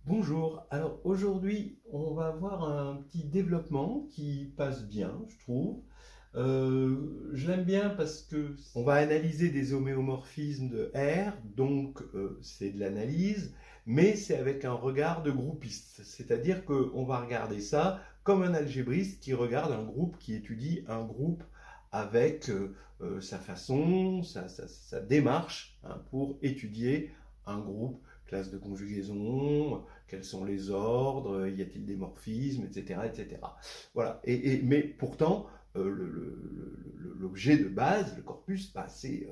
Bonjour, alors aujourd'hui on va avoir un petit développement qui passe bien, je trouve. Je l'aime bien parce que on va analyser des homéomorphismes de R, donc c'est de l'analyse, mais c'est avec un regard de groupiste, c'est-à-dire qu'on va regarder ça comme un algébriste qui regarde un groupe, qui étudie un groupe avec sa façon, sa démarche pour étudier un groupe, classe de conjugaison, quels sont les ordres, y a-t-il des morphismes, etc. etc. Voilà. Mais pourtant, l'objet de base, le corpus, bah, c'est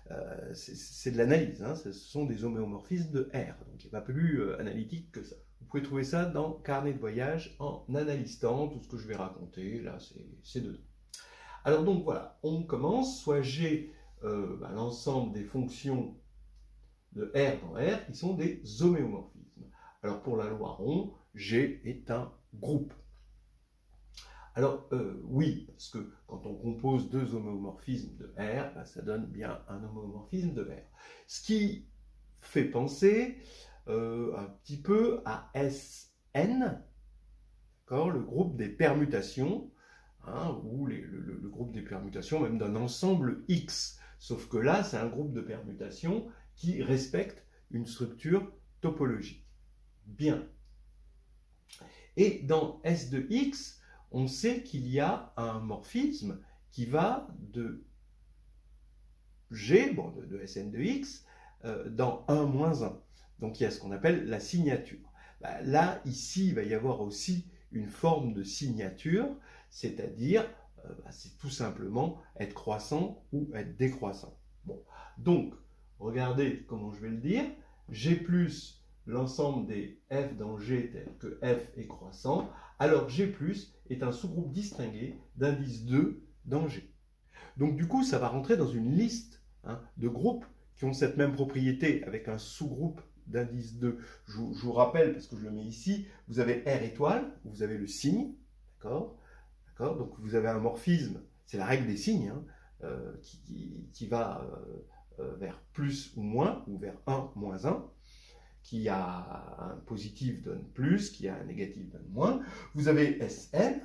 de l'analyse. Hein. Ce sont des homéomorphismes de R. Donc il n'est pas plus analytique que ça. Vous pouvez trouver ça dans Carnet de voyage en analysant. Tout ce que je vais raconter, là, c'est dedans. Alors donc voilà, on commence. Soit j'ai l'ensemble des fonctions de R dans R qui sont des homéomorphismes. Alors pour la loi rond, G est un groupe. Alors oui, parce que quand on compose deux homomorphismes de R, bah, ça donne bien un homomorphisme de R. Ce qui fait penser un petit peu à Sn, le groupe des permutations, ou le groupe des permutations même d'un ensemble X. Sauf que là, c'est un groupe de permutations qui respecte une structure topologique. Bien. Et dans S de X, on sait qu'il y a un morphisme qui va de G, de Sn de X, dans 1 moins 1. Donc il y a ce qu'on appelle la signature. Là, ici, il va y avoir aussi une forme de signature, c'est-à-dire, c'est tout simplement être croissant ou être décroissant. Bon. Donc, regardez comment je vais le dire. G plus l'ensemble des f dans G tel que f est croissant, alors G plus est un sous-groupe distingué d'indice 2 dans G. Donc du coup, ça va rentrer dans une liste de groupes qui ont cette même propriété avec un sous-groupe d'indice 2. Je vous rappelle, parce que je le mets ici, vous avez R étoile, vous avez le signe, d'accord. Donc vous avez un morphisme, c'est la règle des signes, qui va vers plus ou moins, ou vers 1, moins 1, qui a un positif donne plus, qui a un négatif donne moins. Vous avez Sn,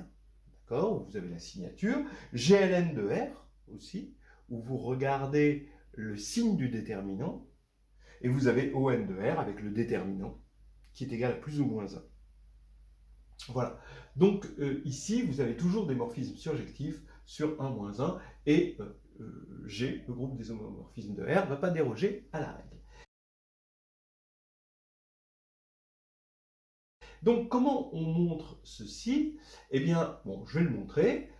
d'accord, vous avez la signature, GLN de R aussi, où vous regardez le signe du déterminant, et vous avez ON de R avec le déterminant, qui est égal à plus ou moins 1. Voilà. Donc ici, vous avez toujours des morphismes surjectifs sur 1 moins 1, et G, le groupe des homomorphismes de R, ne va pas déroger à la règle. Donc comment on montre ceci? Eh bien, bon, je vais le montrer.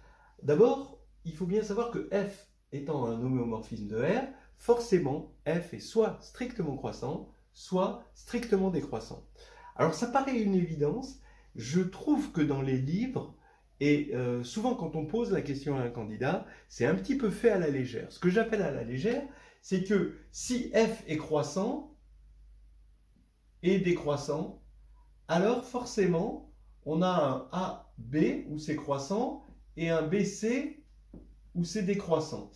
D'abord, il faut bien savoir que f étant un homéomorphisme de R, forcément, f est soit strictement croissant, soit strictement décroissant. Alors ça paraît une évidence, je trouve que dans les livres, et souvent quand on pose la question à un candidat, c'est un petit peu fait à la légère. Ce que j'appelle à la légère, c'est que si f est croissant et décroissant, alors forcément, on a un AB où c'est croissant et un BC où c'est décroissant.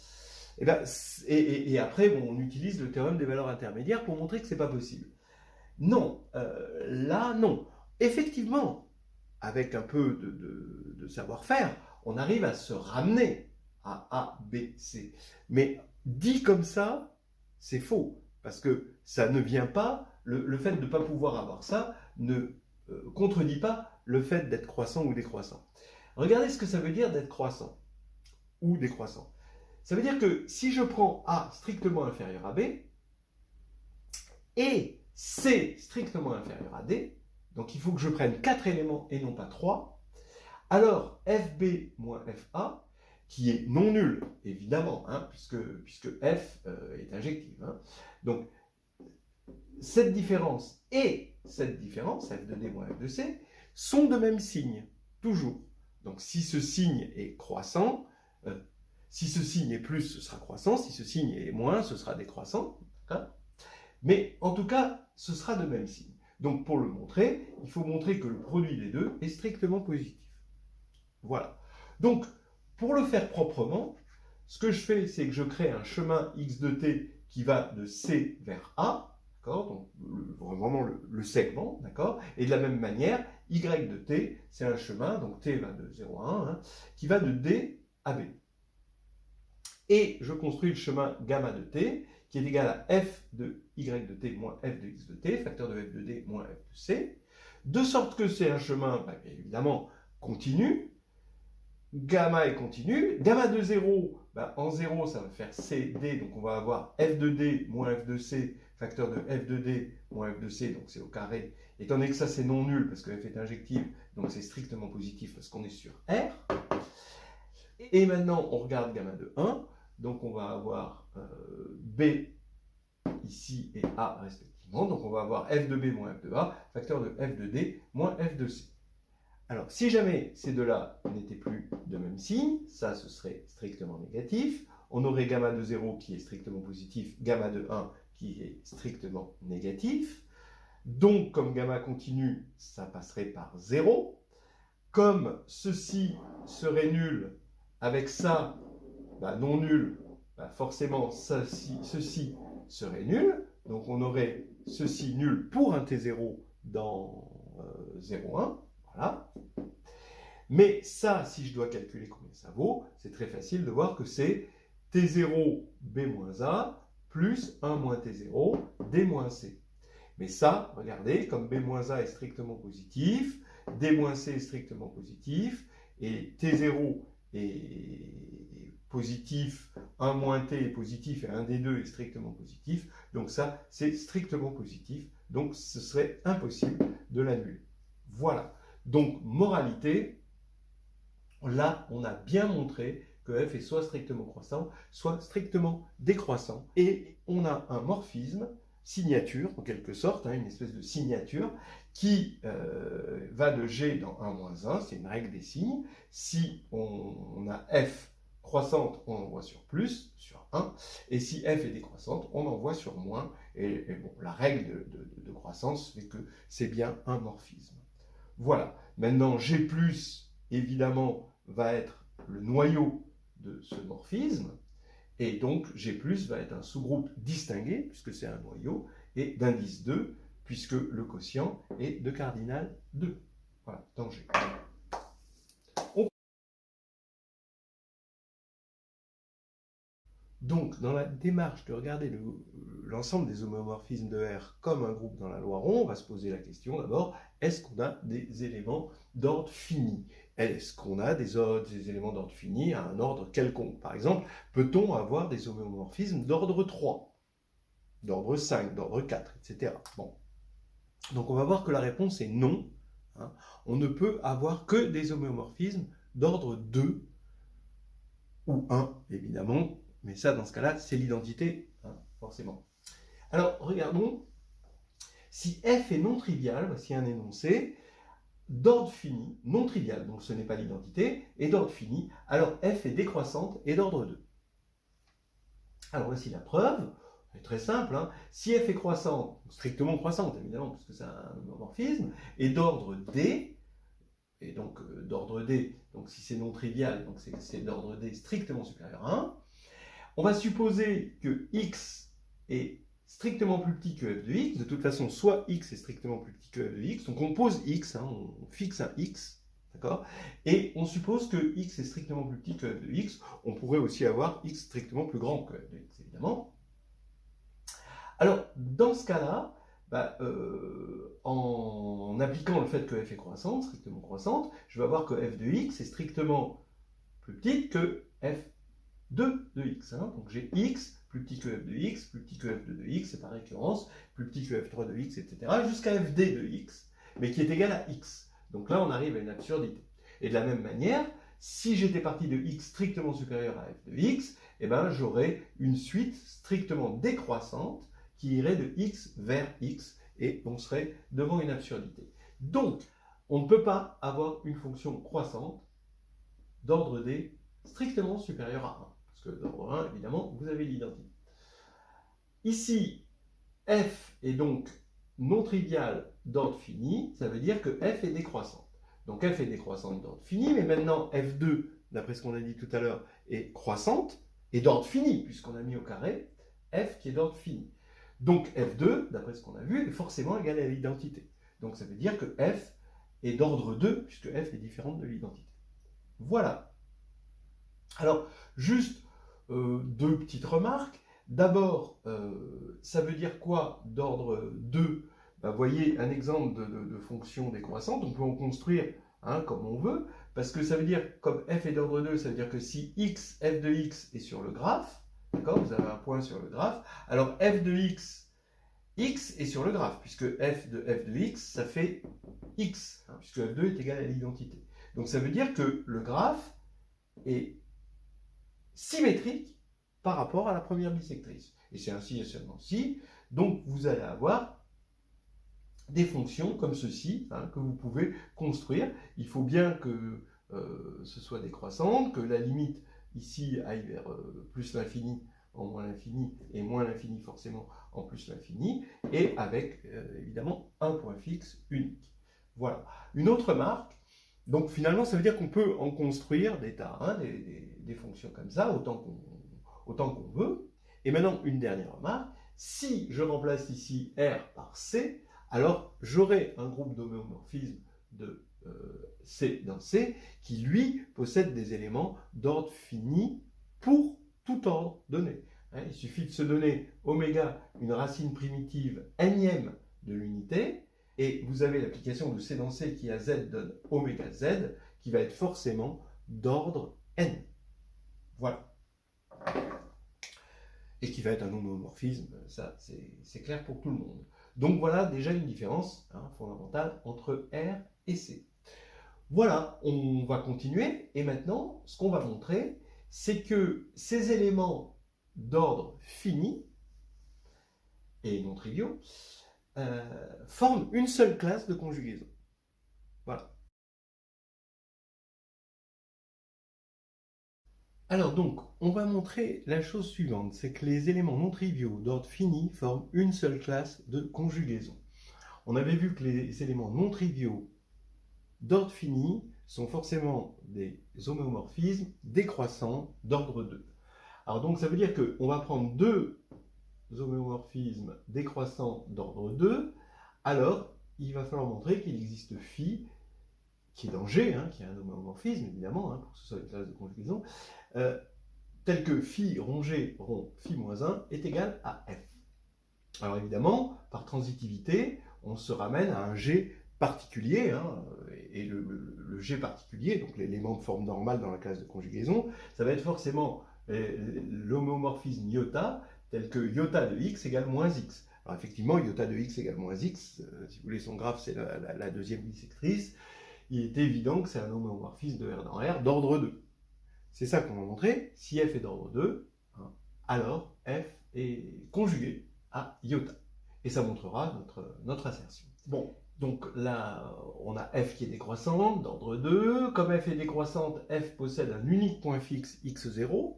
Et après, bon, on utilise le théorème des valeurs intermédiaires pour montrer que ce n'est pas possible. Non, là, non. Effectivement, avec un peu de savoir-faire, on arrive à se ramener à A, B, C. Mais dit comme ça, c'est faux. Parce que ça ne vient pas, le fait de ne pas pouvoir avoir ça ne contredit pas le fait d'être croissant ou décroissant. Regardez ce que ça veut dire d'être croissant ou décroissant. Ça veut dire que si je prends A strictement inférieur à B et C strictement inférieur à D, donc il faut que je prenne 4 éléments et non pas 3, alors FB moins FA, qui est non nul, évidemment, puisque F est injective. Donc, cette différence et cette différence, F de D moins F de C, sont de même signe, toujours. Donc, si ce signe est croissant, si ce signe est plus, ce sera croissant, si ce signe est moins, ce sera décroissant. Mais en tout cas, ce sera de même signe. Donc, pour le montrer, il faut montrer que le produit des deux est strictement positif. Voilà. Donc, pour le faire proprement, ce que je fais, c'est que je crée un chemin x de t qui va de C vers A. d'accord? Donc vraiment le segment, d'accord? Et de la même manière, y de t, c'est un chemin, donc t va de 0 à 1, hein, qui va de d à b. Et je construis le chemin gamma de t, qui est égal à f de y de t moins f de x de t, facteur de f de d moins f de c, de sorte que c'est un chemin, bah, évidemment, continu. Gamma est continu. Gamma de 0, bah, en 0, ça va faire CD, donc on va avoir f de d moins f de c, facteur de f de d moins f de c, donc c'est au carré. Étant donné que ça c'est non nul, parce que f est injective, donc c'est strictement positif, parce qu'on est sur R. Et maintenant, on regarde gamma de 1, donc on va avoir B ici et A respectivement, donc on va avoir f de B moins f de A, facteur de f de D moins f de C. Alors, si jamais ces deux-là n'étaient plus de même signe, ça, ce serait strictement négatif. On aurait gamma de 0 qui est strictement positif, gamma de 1 qui est strictement négatif. Donc, comme gamma continue, ça passerait par 0. Comme ceci serait nul avec ça, bah, non nul, bah, forcément, ceci serait nul. Donc, on aurait ceci nul pour un T0 dans 0,1. Voilà. Mais ça, si je dois calculer combien ça vaut, c'est très facile de voir que c'est T0 B-A plus 1 moins T0 D moins C. Mais ça, regardez, comme B-A est strictement positif, D moins C est strictement positif, et T0 est positif, 1 moins T est positif, et 1 des deux est strictement positif, donc ça, c'est strictement positif, donc ce serait impossible de l'annuler. Voilà. Donc, moralité, là, on a bien montré que f est soit strictement croissant, soit strictement décroissant. Et on a un morphisme, signature, en quelque sorte, hein, une espèce de signature, qui va de g dans 1 moins 1, c'est une règle des signes. Si on a f croissante, on envoie sur plus, sur 1, et si f est décroissante, on envoie sur moins, et bon, la règle de croissance fait que c'est bien un morphisme. Voilà. Maintenant, G+, évidemment, va être le noyau de ce morphisme, et donc G+, va être un sous-groupe distingué, puisque c'est un noyau, et d'indice 2, puisque le quotient est de cardinal 2. Voilà, dans G. Donc, dans la démarche de regarder l'ensemble des homomorphismes de R comme un groupe dans la loi rond, on va se poser la question d'abord, est-ce qu'on a des éléments d'ordre fini? Est-ce qu'on a des éléments d'ordre fini à un ordre quelconque? Par exemple, peut-on avoir des homomorphismes d'ordre 3, d'ordre 5, d'ordre 4, etc. Bon. Donc on va voir que la réponse est non. Hein. On ne peut avoir que des homomorphismes d'ordre 2 ou 1, évidemment. Mais ça, dans ce cas-là, c'est l'identité, hein, forcément. Alors, regardons. Si f est non trivial, voici un énoncé, d'ordre fini, non trivial, donc ce n'est pas l'identité, et d'ordre fini, alors f est décroissante et d'ordre 2. Alors, voici la preuve. C'est très simple. Hein. Si f est croissante, strictement croissante, évidemment, puisque c'est un homomorphisme, et d'ordre d, et donc d'ordre d, donc si c'est non trivial, donc c'est d'ordre d strictement supérieur à 1, on va supposer que x est strictement plus petit que f de x. De toute façon, soit x est strictement plus petit que f de x. Donc on pose x, hein, on fixe un x, d'accord? Et on suppose que x est strictement plus petit que f de x. On pourrait aussi avoir x strictement plus grand que f de x, évidemment. Alors, dans ce cas-là, bah, en appliquant le fait que f est croissante, strictement croissante, je vais avoir que f de x est strictement plus petite que f 2 de x. Hein. Donc j'ai x plus petit que f de x, plus petit que f2 de x, c'est par récurrence, plus petit que f3 de x, etc. jusqu'à fd de x, mais qui est égal à x. Donc là, on arrive à une absurdité. Et de la même manière, si j'étais parti de x strictement supérieur à f de x, eh ben, j'aurais une suite strictement décroissante qui irait de x vers x, et on serait devant une absurdité. Donc, on ne peut pas avoir une fonction croissante d'ordre d strictement supérieure à 1. Parce que d'ordre 1, évidemment, vous avez l'identité. Ici, f est donc non trivial d'ordre fini, ça veut dire que f est décroissante. Donc f est décroissante d'ordre fini, mais maintenant f2, d'après ce qu'on a dit tout à l'heure, est croissante, et d'ordre fini, puisqu'on a mis au carré f qui est d'ordre fini. Donc f2, d'après ce qu'on a vu, est forcément égal à l'identité. Donc ça veut dire que f est d'ordre 2, puisque f est différente de l'identité. Voilà. Alors, juste deux petites remarques. D'abord, ça veut dire quoi d'ordre 2? Vous voyez un exemple de fonction décroissante, on peut en construire comme on veut, parce que ça veut dire, comme f est d'ordre 2, ça veut dire que si f de x est sur le graphe, d'accord, vous avez un point sur le graphe, alors f de x est sur le graphe, puisque f de x, ça fait x, puisque f2 est égal à l'identité. Donc ça veut dire que le graphe est symétrique par rapport à la première bisectrice. Et c'est ainsi et seulement si. Donc vous allez avoir des fonctions comme ceci, que vous pouvez construire. Il faut bien que ce soit décroissante, que la limite ici aille vers plus l'infini en moins l'infini, et moins l'infini forcément en plus l'infini, et avec évidemment un point fixe unique. Voilà. Une autre marque, donc finalement ça veut dire qu'on peut en construire des tas, des fonctions comme ça, autant qu'on veut. Et maintenant une dernière remarque, si je remplace ici R par C, alors j'aurai un groupe d'homéomorphismes de C dans C qui lui possède des éléments d'ordre fini pour tout ordre donné. Il suffit de se donner oméga une racine primitive n-ième de l'unité, et vous avez l'application de C dans C qui à Z donne oméga Z, qui va être forcément d'ordre n. Voilà. Et qui va être un homéomorphisme, ça c'est clair pour tout le monde. Donc voilà déjà une différence fondamentale entre R et C. Voilà, on va continuer, et maintenant, ce qu'on va montrer, c'est que ces éléments d'ordre fini, et non triviaux, forment une seule classe de conjugaison. Voilà. Alors donc, on va montrer la chose suivante, c'est que les éléments non triviaux d'ordre fini forment une seule classe de conjugaison. On avait vu que les éléments non triviaux d'ordre fini sont forcément des homéomorphismes décroissants d'ordre 2. Alors donc ça veut dire qu'on va prendre deux homéomorphismes décroissants d'ordre 2, alors il va falloir montrer qu'il existe phi, qui est dans G, qui est un homéomorphisme évidemment, pour que ce soit une classe de conjugaison, tel que phi rond G rond phi moins 1 est égal à f. Alors évidemment, par transitivité, on se ramène à un G particulier, et le G particulier, donc l'élément de forme normale dans la classe de conjugaison, ça va être forcément l'homéomorphisme iota, tel que iota de x égale moins x. Alors effectivement, iota de x égale moins x, si vous voulez son graphe, c'est la deuxième bisectrice, il est évident que c'est un homéomorphisme de R dans R d'ordre 2. C'est ça qu'on va montrer. Si f est d'ordre 2, alors f est conjugué à iota. Et ça montrera notre assertion. Bon, donc là, on a f qui est décroissante d'ordre 2. Comme f est décroissante, f possède un unique point fixe x0.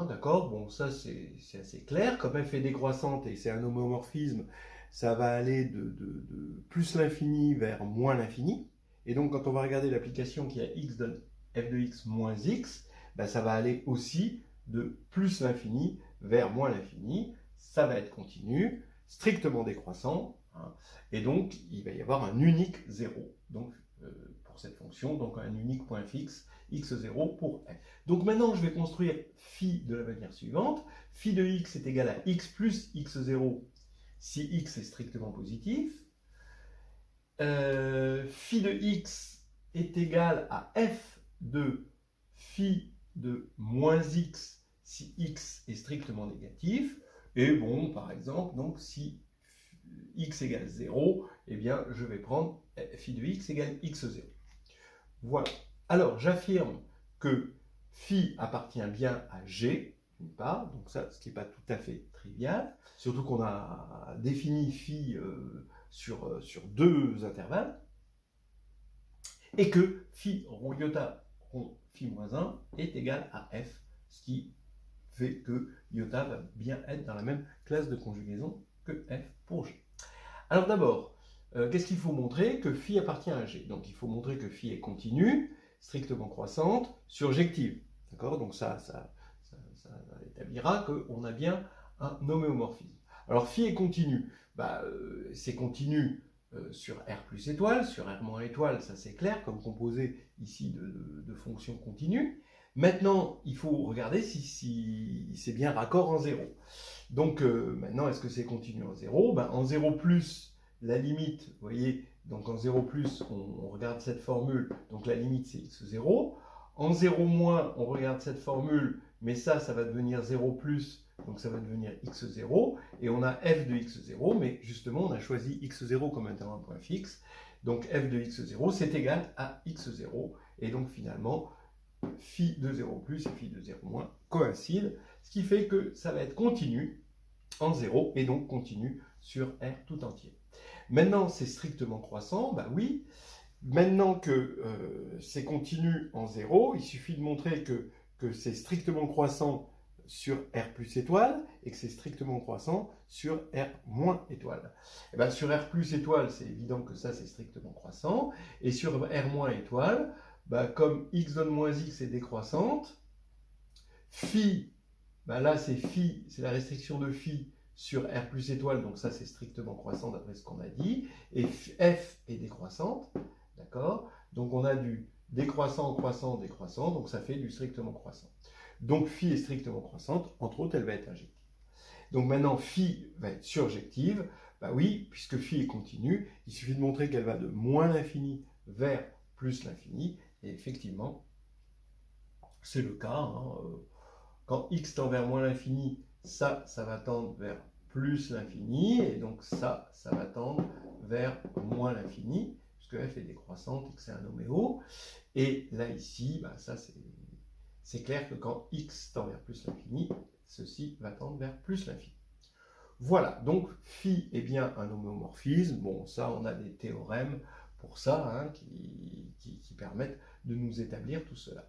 D'accord, bon, ça c'est assez clair. Comme f est décroissante et c'est un homéomorphisme, ça va aller de plus l'infini vers moins l'infini. Et donc, quand on va regarder l'application qui a x donne f de x moins x, ça va aller aussi de plus l'infini vers moins l'infini. Ça va être continu, strictement décroissant, et donc il va y avoir un unique 0 donc, pour cette fonction, donc un unique point fixe x0 pour f. Donc maintenant, je vais construire phi de la manière suivante. Phi de x est égal à x plus x0 si x est strictement positif. Phi de x est égal à f de phi de moins x si x est strictement négatif. Et bon, par exemple, donc si x égale 0, eh bien, je vais prendre phi de x égale x0. Voilà. Alors, j'affirme que phi appartient bien à G, d'une part, donc ça, ce qui n'est pas tout à fait trivial, surtout qu'on a défini phi sur deux intervalles, et que phi rond iota rond phi moins 1 est égal à f, ce qui fait que iota va bien être dans la même classe de conjugaison que f pour G. Alors d'abord, qu'est-ce qu'il faut montrer? Que phi appartient à G. Donc il faut montrer que phi est continue, strictement croissante, surjective. D'accord? Donc ça établira qu'on a bien un homéomorphisme. Alors phi est continu. C'est continu sur R plus étoile, sur R moins étoile, ça c'est clair, comme composé ici de fonctions continues. Maintenant, il faut regarder si c'est bien raccord en 0. Donc maintenant, est-ce que c'est continu en 0? En 0 plus, la limite, vous voyez, donc en 0 plus, on regarde cette formule, donc la limite c'est x0. En 0 moins, on regarde cette formule, mais ça va devenir 0 plus, donc ça va devenir x0, et on a f de x0, mais justement, on a choisi x0 comme étant un point fixe, donc f de x0, c'est égal à x0, et donc finalement, phi de 0 plus et phi de 0 moins coïncident, ce qui fait que ça va être continu en 0, et donc continu sur R tout entier. Maintenant, c'est strictement croissant, oui. Maintenant que c'est continu en 0, il suffit de montrer que c'est strictement croissant sur R plus étoile et que c'est strictement croissant sur R moins étoile. Et sur R plus étoile, c'est évident que ça c'est strictement croissant. Et sur R moins étoile, comme x donne moins x est décroissante, phi, là c'est phi, c'est la restriction de phi sur R plus étoile, donc ça c'est strictement croissant d'après ce qu'on a dit, et f est décroissante, d'accord? Donc on a du décroissant, croissant, décroissant, donc ça fait du strictement croissant. Donc phi est strictement croissante, entre autres elle va être injective. Donc maintenant phi va être surjective, oui, puisque phi est continue, il suffit de montrer qu'elle va de moins l'infini vers plus l'infini, et effectivement, c'est le cas, quand x tend vers moins l'infini, ça va tendre vers plus l'infini, et donc ça va tendre vers moins l'infini, puisque f est décroissante et que c'est un oméo. Et là, ici, ça c'est clair que quand x tend vers plus l'infini, ceci va tendre vers plus l'infini. Voilà, donc phi est bien un homéomorphisme. Bon, ça, on a des théorèmes pour ça, qui permettent de nous établir tout cela.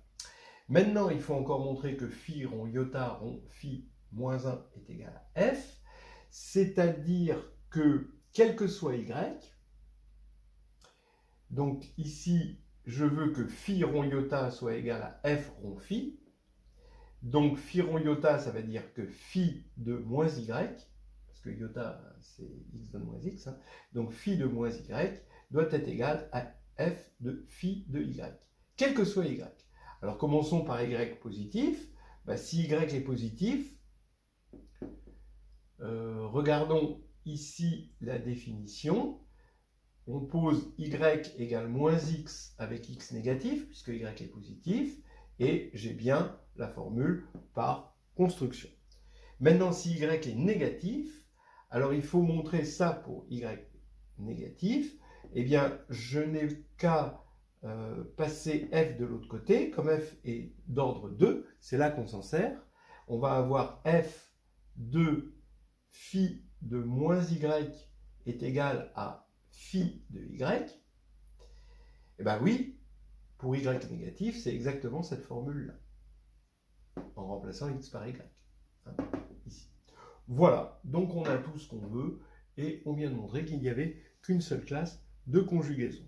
Maintenant, il faut encore montrer que phi rond iota rond phi moins 1 est égal à f, c'est-à-dire que, quel que soit y, donc ici, je veux que phi rond iota soit égal à f rond phi, donc phi rond iota, ça veut dire que phi de moins y, parce que iota, c'est x donne moins x, donc phi de moins y doit être égal à f de phi de y, quel que soit y. Alors commençons par y positif. Si y est positif, regardons ici la définition. On pose y égale moins x avec x négatif, puisque y est positif, et j'ai bien la formule par construction. Maintenant, si y est négatif, alors il faut montrer ça pour y négatif. Eh bien, je n'ai qu'à passer f de l'autre côté, comme f est d'ordre 2, c'est là qu'on s'en sert, on va avoir f de phi de moins y est égal à phi de y. Et oui, pour y négatif, c'est exactement cette formule-là, en remplaçant x par y, ici. Voilà, donc on a tout ce qu'on veut, et on vient de montrer qu'il n'y avait qu'une seule classe de conjugaison.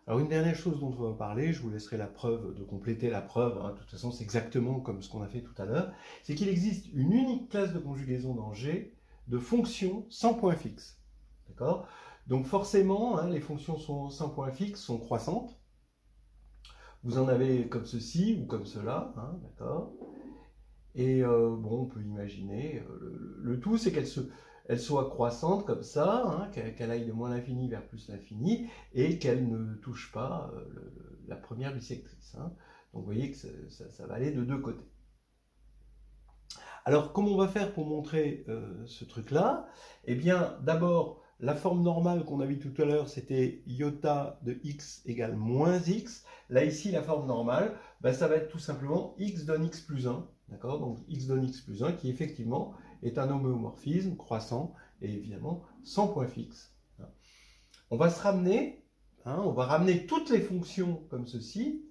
Alors une dernière chose dont on va parler, je vous laisserai la preuve, de compléter la preuve, de toute façon c'est exactement comme ce qu'on a fait tout à l'heure, c'est qu'il existe une unique classe de conjugaison dans G de fonctions sans point fixe. D'accord? Donc forcément, les fonctions sans point fixe sont croissantes. Vous en avez comme ceci ou comme cela, d'accord? Et on peut imaginer, le tout c'est qu'elle soit croissante comme ça, qu'elle aille de moins l'infini vers plus l'infini, et qu'elle ne touche pas la première bissectrice. Donc vous voyez que ça va aller de deux côtés. Alors comment on va faire pour montrer ce truc-là? Eh bien d'abord, la forme normale qu'on a vue tout à l'heure, c'était iota de x égale moins x. Là ici, la forme normale, ça va être tout simplement x donne x plus 1. D'accord? Donc x donne x plus 1, qui effectivement est un homéomorphisme croissant, et évidemment sans point fixe. On va se ramener, on va ramener toutes les fonctions comme ceci,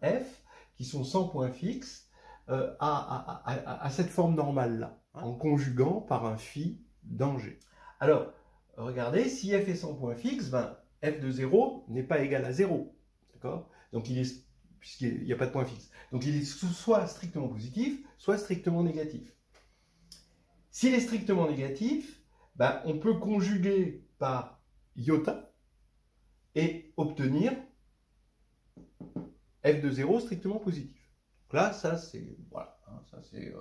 f, qui sont sans point fixe, à cette forme normale-là, en conjuguant par un phi dans G. Alors, regardez, si f est sans point fixe, f de 0 n'est pas égal à 0. D'accord? Donc il est puisqu'il n'y a pas de point fixe. Donc il est soit strictement positif, soit strictement négatif. S'il est strictement négatif, ben, on peut conjuguer par iota et obtenir f de 0 strictement positif. Donc là, ça c'est voilà, hein, ça c'est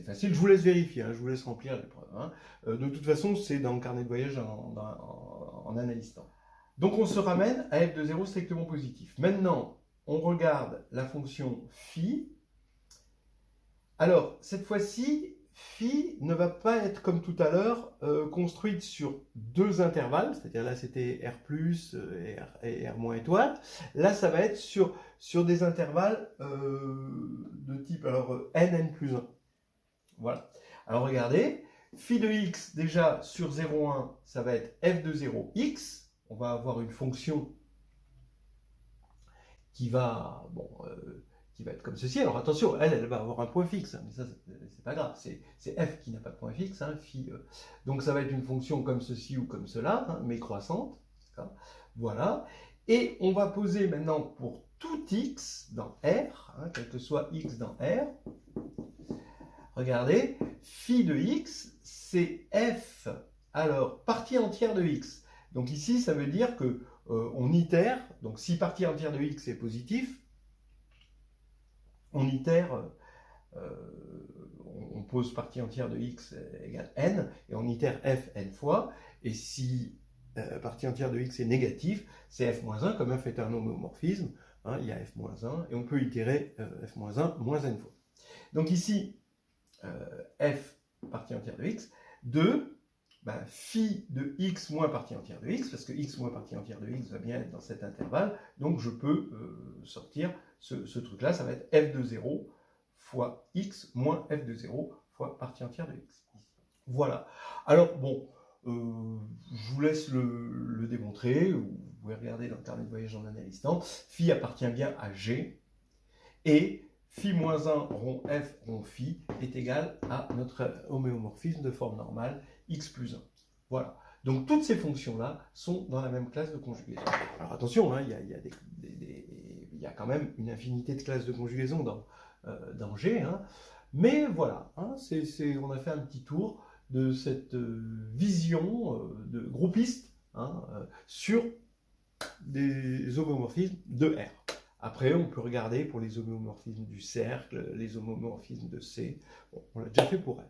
facile. Je vous laisse vérifier, hein, je vous laisse remplir l'épreuve. Hein. De toute façon, c'est dans le carnet de voyage en analyse temps. Donc on se ramène à f de 0 strictement positif. Maintenant, on regarde la fonction phi. Alors, cette fois-ci, phi ne va pas être comme tout à l'heure construite sur deux intervalles, c'est-à-dire là c'était R+, et R- étoile. Là, ça va être sur des intervalles de type alors, n plus 1. Voilà. Alors regardez, phi de x, déjà sur 0,1, ça va être f de 0, x. On va avoir une fonction qui va, bon, qui va être comme ceci. Alors attention, elle va avoir un point fixe, hein, mais ça, c'est pas grave. C'est f qui n'a pas de point fixe, hein, phi. Donc ça va être une fonction comme ceci ou comme cela, hein, mais croissante. Voilà. Et on va poser maintenant pour tout x dans R, hein, quel que soit x dans R. Regardez, phi de x, c'est f, alors, partie entière de x. Donc ici, ça veut dire que on itère, donc si partie entière de x est positif, on itère, on pose partie entière de x égale n, et on itère f n fois, et si partie entière de x est négatif, c'est f-1, comme f est un homéomorphisme, hein, il y a f-1, et on peut itérer f-1 moins n fois. Donc ici, f partie entière de x, 2, ben, phi de x moins partie entière de x, parce que x moins partie entière de x va bien être dans cet intervalle, donc je peux sortir ce truc-là, ça va être f de 0 fois x moins f de 0 fois partie entière de x. Voilà. Alors, bon, je vous laisse le démontrer, vous pouvez regarder dans le carnet de voyage en analyse temps. Phi appartient bien à G, et phi moins 1 rond f rond phi est égal à notre homéomorphisme de forme normale x plus 1. Voilà. Donc toutes ces fonctions-là sont dans la même classe de conjugaison. Alors attention, hein, il y a quand même une infinité de classes de conjugaison dans G, hein, mais voilà, hein, on a fait un petit tour de cette vision de groupiste, hein, sur des homéomorphismes de R. Après, on peut regarder pour les homéomorphismes du cercle, les homéomorphismes de C. Bon, on l'a déjà fait pour R.